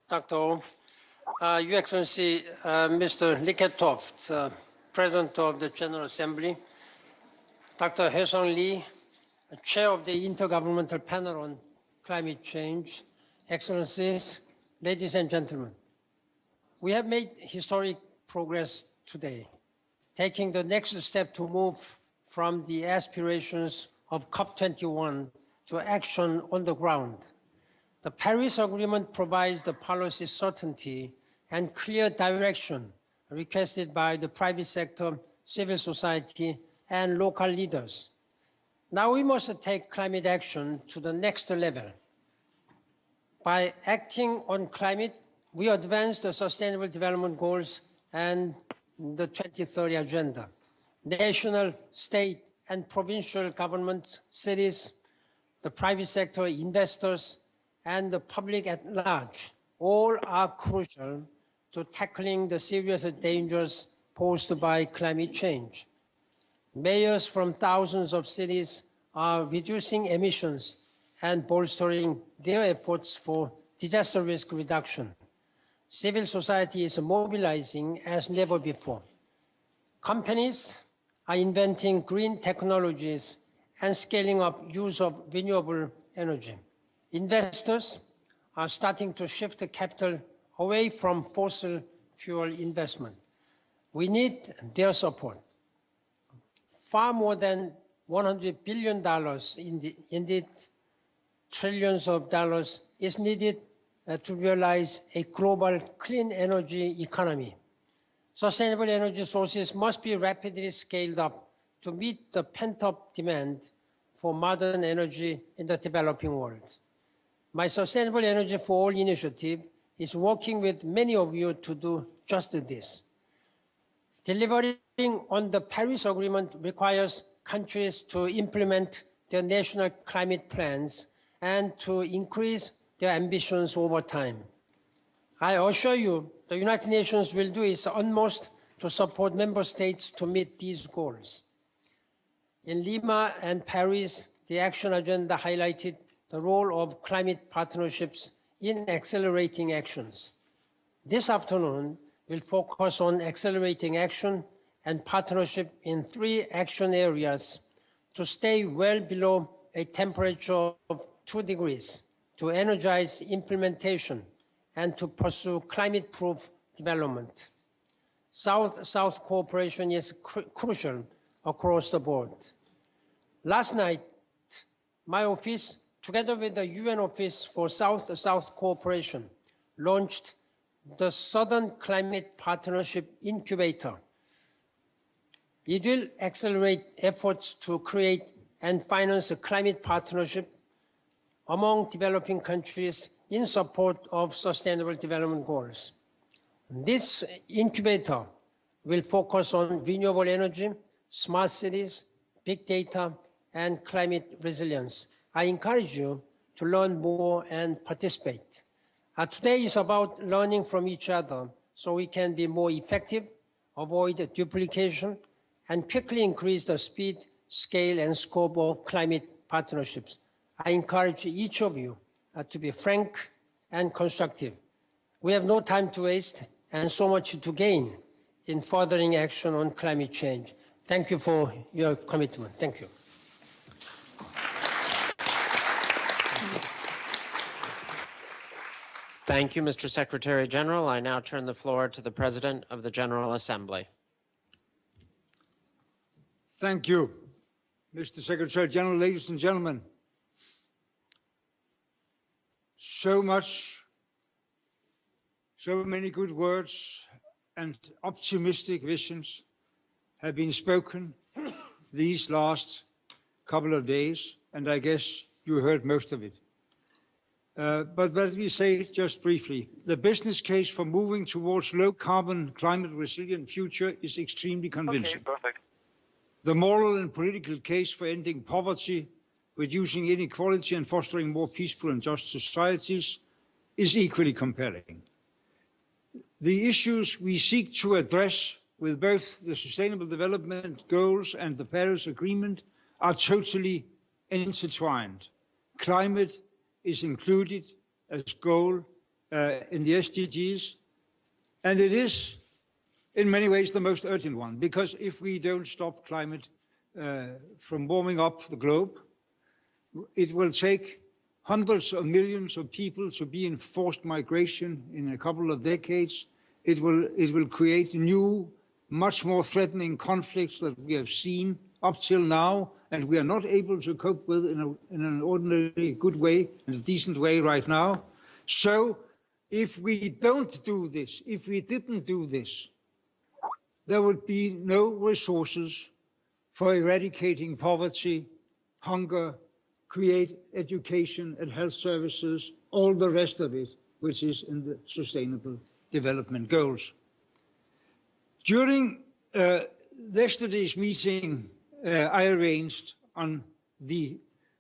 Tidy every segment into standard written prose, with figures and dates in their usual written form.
Dr. O. Your Excellency, Mr. Liketoft, President of the General Assembly, Dr. Haesung Lee, Chair of the Intergovernmental Panel on Climate Change, Excellencies, ladies and gentlemen, we have made historic progress today, taking the next step to move from the aspirations of COP21 to action on the ground. The Paris Agreement provides the policy certainty and clear direction requested by the private sector, civil society, and local leaders. Now we must take climate action to the next level. By acting on climate, we advance the Sustainable Development Goals and the 2030 Agenda. National, state, and provincial governments, cities, the private sector, investors, and the public at large, all are crucial to tackling the serious dangers posed by climate change. Mayors from thousands of cities are reducing emissions and bolstering their efforts for disaster risk reduction. Civil society is mobilizing as never before. Companies are inventing green technologies and scaling up use of renewable energy. Investors are starting to shift the capital away from fossil fuel investment. We need their support. Far more than $100 billion, indeed trillions of dollars, is needed to realize a global clean energy economy. Sustainable energy sources must be rapidly scaled up to meet the pent-up demand for modern energy in the developing world. My Sustainable Energy for All initiative is working with many of you to do just this. Delivering on the Paris Agreement requires countries to implement their national climate plans and to increase their ambitions over time. I assure you, the United Nations will do its utmost to support member states to meet these goals. In Lima and Paris, the action agenda highlighted the role of climate partnerships in accelerating actions. This afternoon, we'll focus on accelerating action and partnership in 3 action areas to stay well below a temperature of 2 degrees, to energize implementation, and to pursue climate-proof development. South-South cooperation is crucial across the board. Last night, my office, together with the UN Office for South-South Cooperation, launched the Southern Climate Partnership Incubator. It will accelerate efforts to create and finance a climate partnership among developing countries in support of Sustainable Development Goals. This incubator will focus on renewable energy, smart cities, big data, and climate resilience. I encourage you to learn more and participate. Today is about learning from each other so we can be more effective, avoid duplication, and quickly increase the speed, scale, and scope of climate partnerships. I encourage each of you to be frank and constructive. We have no time to waste and so much to gain in furthering action on climate change. Thank you for your commitment. Thank you. Thank you, Mr. Secretary General. I now turn the floor to the President of the General Assembly. Thank you, Mr. Secretary General. Ladies and gentlemen, so many good words and optimistic visions have been spoken these last couple of days, and I guess you heard most of it. But let me say just briefly, the business case for moving towards low-carbon, climate-resilient future is extremely convincing. Okay, perfect. The moral and political case for ending poverty, reducing inequality, and fostering more peaceful and just societies is equally compelling. The issues we seek to address with both the Sustainable Development Goals and the Paris Agreement are totally intertwined. Climate is included as goal in the SDGs, and it is in many ways the most urgent one, because if we don't stop climate from warming up the globe, it will take hundreds of millions of people to be in forced migration in a couple of decades. It will create new, much more threatening conflicts that we have seen up till now, and we are not able to cope with in an ordinary good way, in a decent way right now. So if we don't do this, if we didn't do this, there would be no resources for eradicating poverty, hunger, create education and health services, all the rest of it, which is in the Sustainable Development Goals. During yesterday's meeting, I arranged on the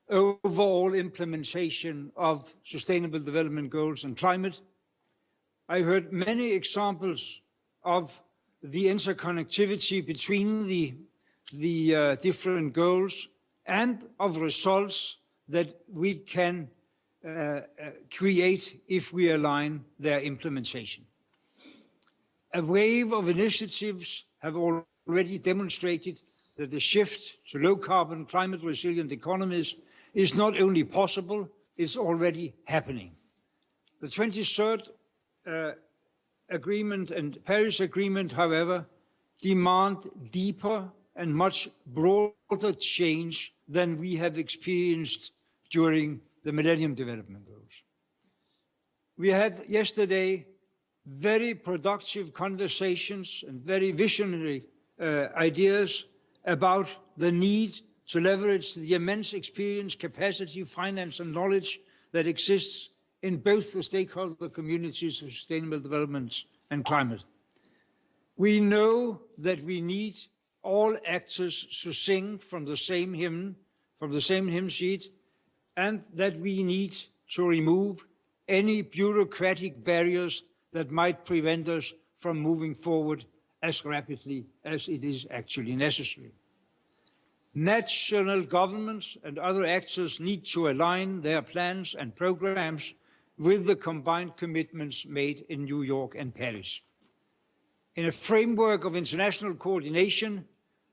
overall implementation of Sustainable Development Goals and climate. I heard many examples of the interconnectivity between the different goals and of results that we can create if we align their implementation. A wave of initiatives have already demonstrated that the shift to low-carbon, climate-resilient economies is not only possible, it's already happening. The 23rd Agreement and Paris Agreement, however, demand deeper and much broader change than we have experienced during the Millennium Development Goals. We had yesterday very productive conversations and very visionary ideas about the need to leverage the immense experience, capacity, finance, and knowledge that exists in both the stakeholder communities of sustainable development and climate. We know that we need all actors to sing from the same hymn, from the same hymn sheet, and that we need to remove any bureaucratic barriers that might prevent us from moving forward as rapidly as it is actually necessary. National governments and other actors need to align their plans and programs with the combined commitments made in New York and Paris. In a framework of international coordination,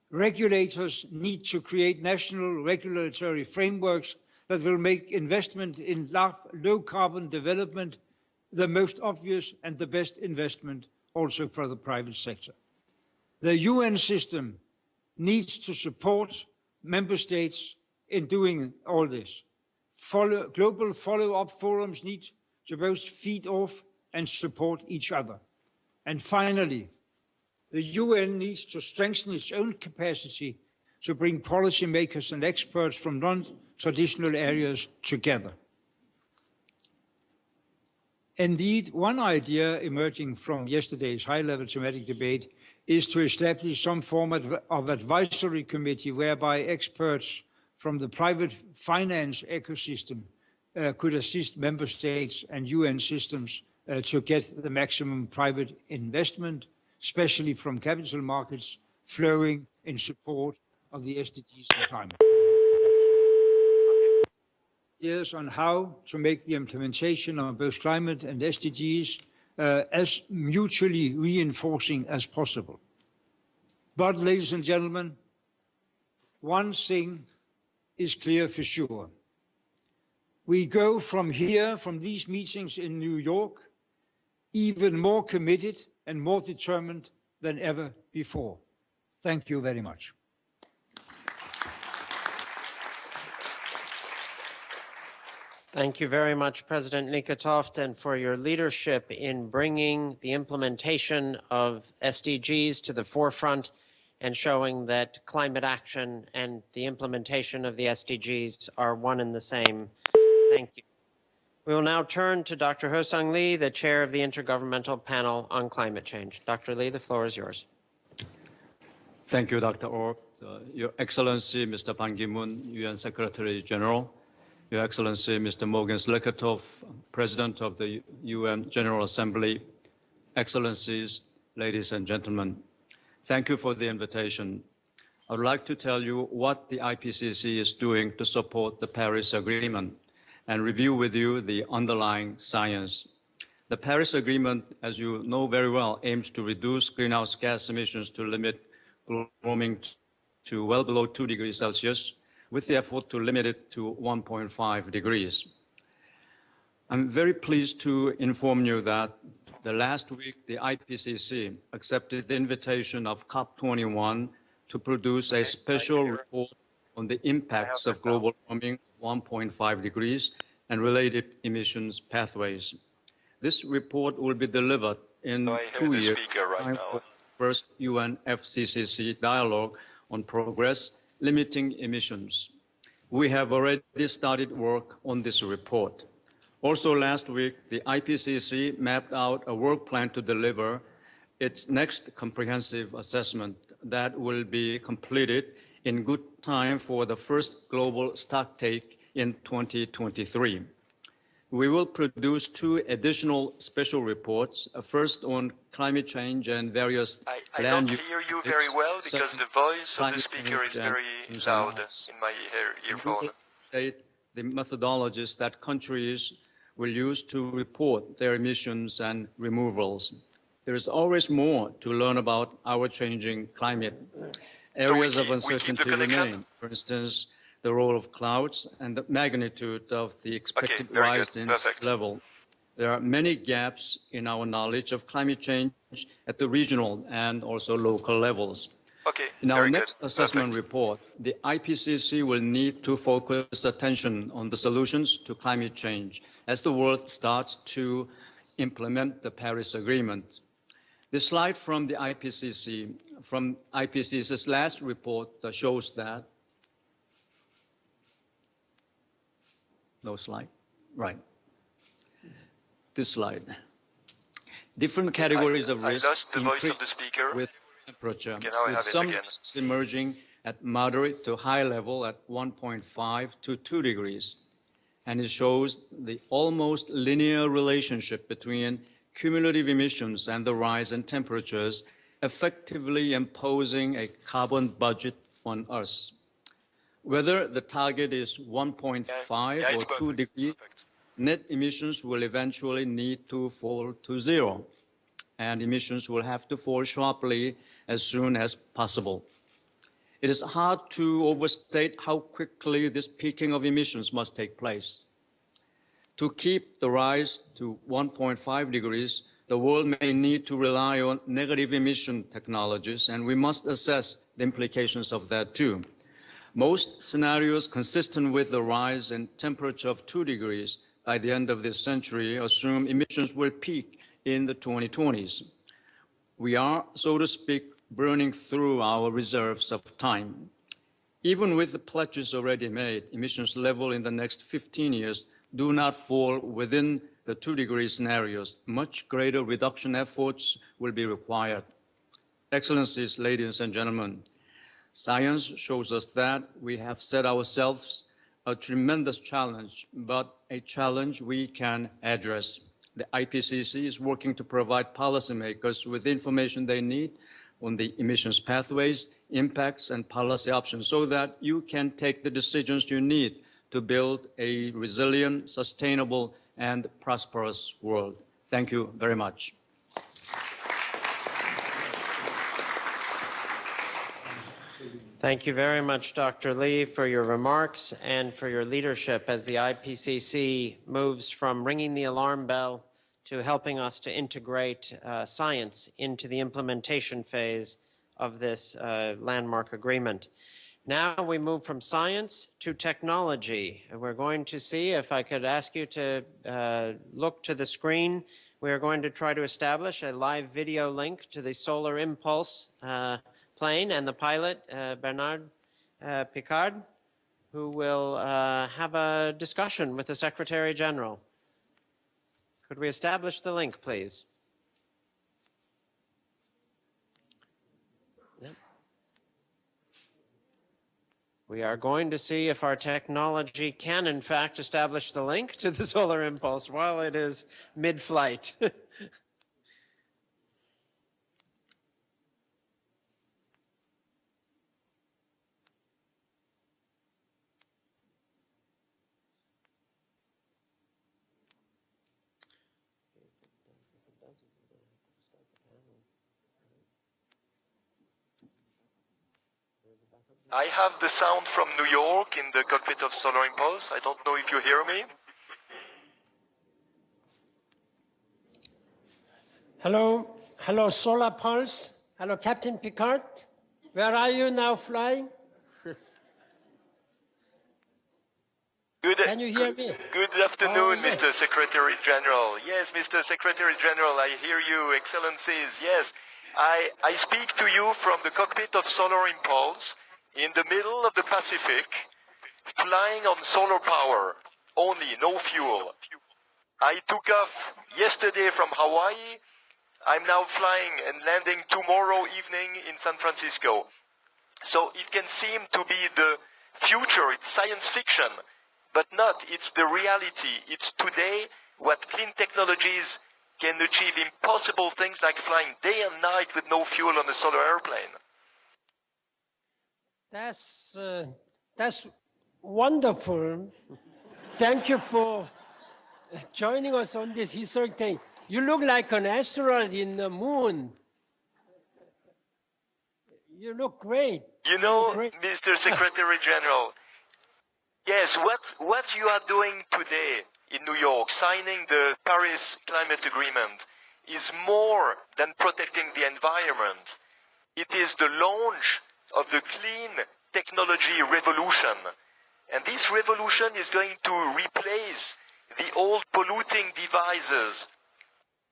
regulators need to create national regulatory frameworks that will make investment in low-carbon development the most obvious and the best investment also for the private sector. The UN system needs to support member states in doing all this. Global follow-up forums need to both feed off and support each other. And finally, the UN needs to strengthen its own capacity to bring policymakers and experts from non-traditional areas together. Indeed, one idea emerging from yesterday's high-level thematic debate is to establish some form of advisory committee whereby experts from the private finance ecosystem could assist member states and UN systems to get the maximum private investment, especially from capital markets, flowing in support of the SDGs and climate. Ideas on how to make the implementation of both climate and SDGs as mutually reinforcing as possible. But, ladies and gentlemen, one thing is clear for sure. We go from here, from these meetings in New York, even more committed and more determined than ever before. Thank you very much. Thank you very much, President Niketoft, and for your leadership in bringing the implementation of SDGs to the forefront and showing that climate action and the implementation of the SDGs are one and the same. Thank you. We will now turn to Dr. Ho-Sung Lee, the chair of the Intergovernmental Panel on Climate Change. Dr. Lee, the floor is yours. Thank you, Dr. Orr. Your Excellency, Mr. Ban Ki-moon, UN Secretary General, Your Excellency, Mr. Morgan Lekatov, President of the UN General Assembly, Excellencies, ladies and gentlemen, thank you for the invitation. I would like to tell you what the IPCC is doing to support the Paris Agreement and review with you the underlying science. The Paris Agreement, as you know very well, aims to reduce greenhouse gas emissions to limit global warming to well below 2 degrees Celsius, with the effort to limit it to 1.5 degrees. I'm very pleased to inform you that last week, the IPCC accepted the invitation of COP21 to produce a special report on the impacts of global warming 1.5 degrees and related emissions pathways. This report will be delivered in 2 years, time for first UN FCCC dialogue on progress limiting emissions. We have already started work on this report. Also last week, the IPCC mapped out a work plan to deliver its next comprehensive assessment that will be completed in good time for the first global stocktake in 2023. We will produce 2 additional special reports, first on climate change and various land use. I don't hear you very well because the voice of the speaker is very loud in my earphone. The methodologies that countries will use to report their emissions and removals. There is always more to learn about our changing climate. Areas of uncertainty remain. For instance, the role of clouds and the magnitude of the expected rise in sea level. There are many gaps in our knowledge of climate change at the regional and also local levels. In our next assessment report, the IPCC will need to focus attention on the solutions to climate change as the world starts to implement the Paris Agreement. This slide from the IPCC's last report shows that. No slide? Right. This slide. Different categories of risk increase with temperature, with some risks emerging at moderate to high level at 1.5 to 2 degrees. And it shows the almost linear relationship between cumulative emissions and the rise in temperatures, effectively imposing a carbon budget on us. Whether the target is 1.5 or 2 degrees, net emissions will eventually need to fall to 0, and emissions will have to fall sharply as soon as possible. It is hard to overstate how quickly this peaking of emissions must take place. To keep the rise to 1.5 degrees, the world may need to rely on negative emission technologies, and we must assess the implications of that too. Most scenarios consistent with the rise in temperature of 2 degrees by the end of this century assume emissions will peak in the 2020s. We are, so to speak, burning through our reserves of time. Even with the pledges already made, emissions level in the next 15 years do not fall within the 2-degree scenarios. Much greater reduction efforts will be required. Excellencies, ladies and gentlemen, science shows us that we have set ourselves a tremendous challenge, but a challenge we can address. The IPCC is working to provide policymakers with the information they need on the emissions pathways, impacts, and policy options so that you can take the decisions you need to build a resilient, sustainable, and prosperous world. Thank you very much. Thank you very much, Dr. Lee, for your remarks and for your leadership as the IPCC moves from ringing the alarm bell to helping us to integrate science into the implementation phase of this landmark agreement. Now we move from science to technology. And we're going to see, if I could ask you to look to the screen, we are going to try to establish a live video link to the Solar Impulse plane and the pilot, Bernard Picard, who will have a discussion with the Secretary General. Could we establish the link, please? Yep. We are going to see if our technology can, in fact, establish the link to the Solar Impulse while it is mid-flight. I have the sound from New York in the cockpit of Solar Impulse. I don't know if you hear me. Hello, hello, Solar Pulse. Hello, Captain Picard. Where are you now flying? Can you hear me? Good afternoon, Oh, yeah. Mr. Secretary General. Yes, Mr. Secretary General, I hear you, Excellencies. Yes, I speak to you from the cockpit of Solar Impulse in the middle of the Pacific, flying on solar power, only, no fuel. I took off yesterday from Hawaii. I'm now flying and landing tomorrow evening in San Francisco. So it can seem to be the future, it's science fiction, but not, it's the reality. It's today what clean technologies can achieve impossible things like flying day and night with no fuel on a solar airplane. That's wonderful. Thank you for joining us on this historic day. You look like an asteroid in the moon. You look great. You know, Mr. Secretary General, yes, what you are doing today in New York, signing the Paris Climate Agreement, is more than protecting the environment. It is the launch of the clean technology revolution. And this revolution is going to replace the old polluting devices,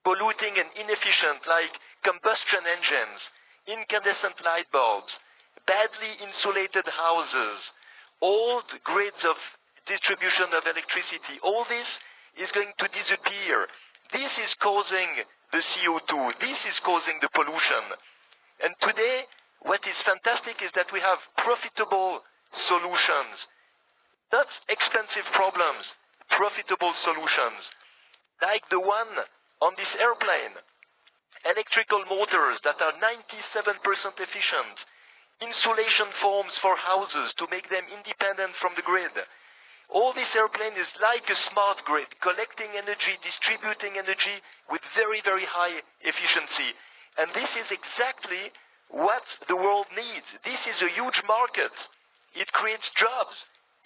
polluting and inefficient like combustion engines, incandescent light bulbs, badly insulated houses, old grids of distribution of electricity. All this is going to disappear. This is causing the CO2. This is causing the pollution. And today, what is fantastic is that we have profitable solutions, not expensive problems, profitable solutions, like the one on this airplane. Electrical motors that are 97% efficient, insulation foams for houses to make them independent from the grid. All this airplane is like a smart grid, collecting energy, distributing energy with very, very high efficiency. And this is exactly what the world needs. This is a huge market. It creates jobs.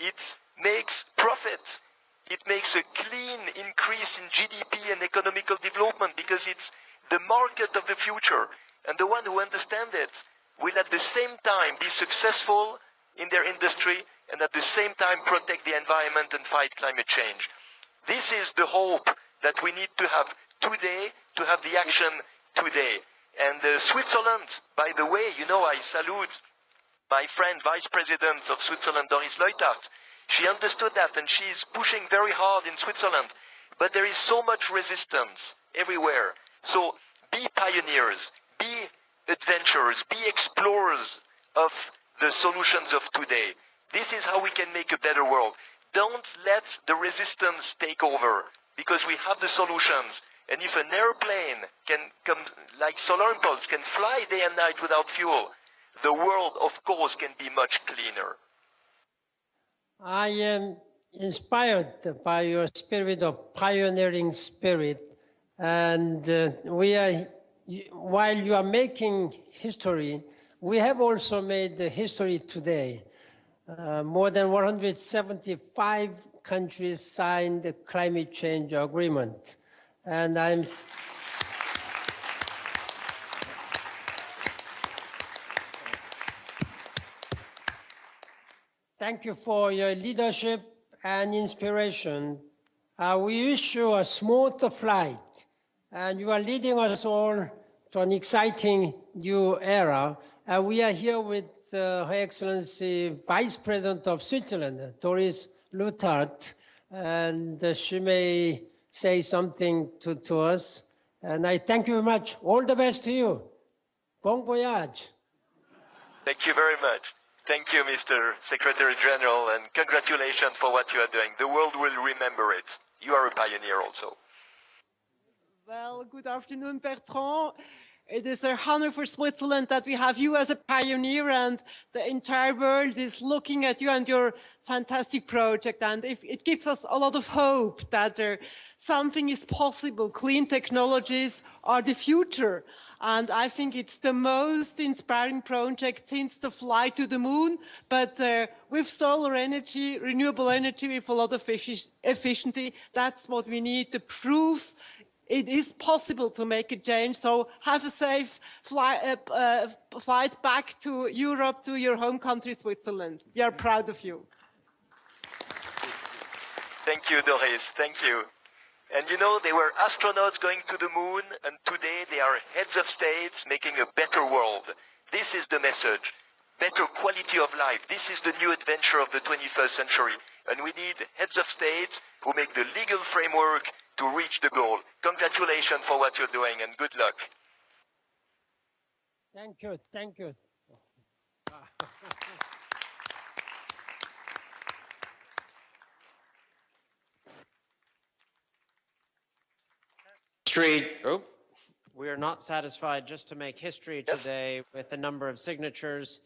It makes profit. It makes a clean increase in GDP and economical development because it's the market of the future. And the one who understands it will at the same time be successful in their industry and at the same time protect the environment and fight climate change. This is the hope that we need to have today, to have the action today. And Switzerland, by the way, you know, I salute my friend, Vice President of Switzerland, Doris Leuthard. She understood that and she's pushing very hard in Switzerland. But there is so much resistance everywhere. So be pioneers, be adventurers, be explorers of the solutions of today. This is how we can make a better world. Don't let the resistance take over because we have the solutions. And if an airplane can come, like Solar Impulse, can fly day and night without fuel, the world, of course, can be much cleaner. I am inspired by your spirit of pioneering spirit. And while you are making history, we have also made the history today. More than 175 countries signed the climate change agreement. And thank you for your leadership and inspiration. We wish you a smooth flight, and you are leading us all to an exciting new era. We are here with Her Excellency Vice President of Switzerland, Doris Leuthard, and she may say something to us. And I thank you very much. All the best to you. Bon voyage. Thank you very much. Thank you, Mr. Secretary General, and congratulations for what you are doing. The world will remember it. You are a pioneer also. Well, good afternoon, Bertrand. It is an honor for Switzerland that we have you as a pioneer, and the entire world is looking at you and your fantastic project. And it gives us a lot of hope that something is possible. Clean technologies are the future. And I think it's the most inspiring project since the flight to the moon, but with solar energy, renewable energy, with a lot of efficiency. That's what we need to prove. It is possible to make a change. So have a safe flight back to Europe, to your home country, Switzerland. We are proud of you. Thank you, Doris. Thank you. And you know, they were astronauts going to the moon, and today they are heads of states making a better world. This is the message. Better quality of life. This is the new adventure of the 21st century. And we need heads of states who make the legal framework to reach the goal. Congratulations for what you're doing, and good luck. Thank you. Thank you. We are not satisfied just to make history today with the number of signatures.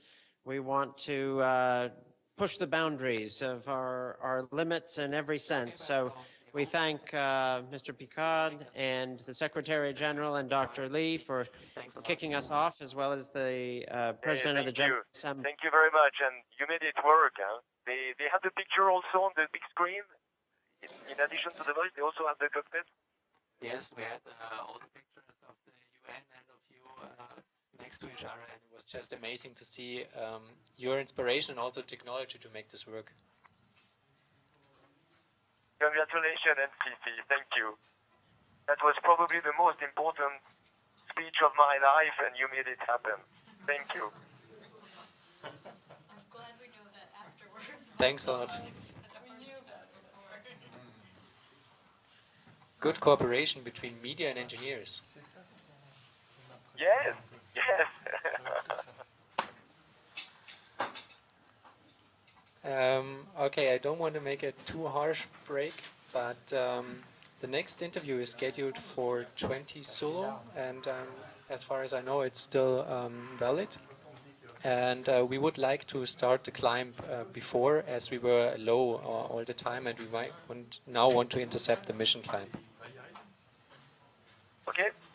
We want to push the boundaries of our limits in every sense. So we thank Mr. Picard and the Secretary General and Dr. Lee for kicking us off, as well as the President of the General Assembly. Thank you very much, and you made it work. Huh? They have the picture also on the big screen. In addition to the voice, they also have the cockpit. Yes, we had all the pictures of the UN and of you next to each other, and it was just amazing to see your inspiration and also technology to make this work. Congratulations, NCC. Thank you. That was probably the most important speech of my life, and you made it happen. Thank you. I'm glad we know that afterwards. Thanks a lot. We knew that before. Good cooperation between media and engineers. Yes, yes. Okay, I don't want to make a too harsh break, but the next interview is scheduled for 20 Solo, and as far as I know, it's still valid. And we would like to start the climb before, as we were low all the time, and we might now want to intercept the mission climb. Okay,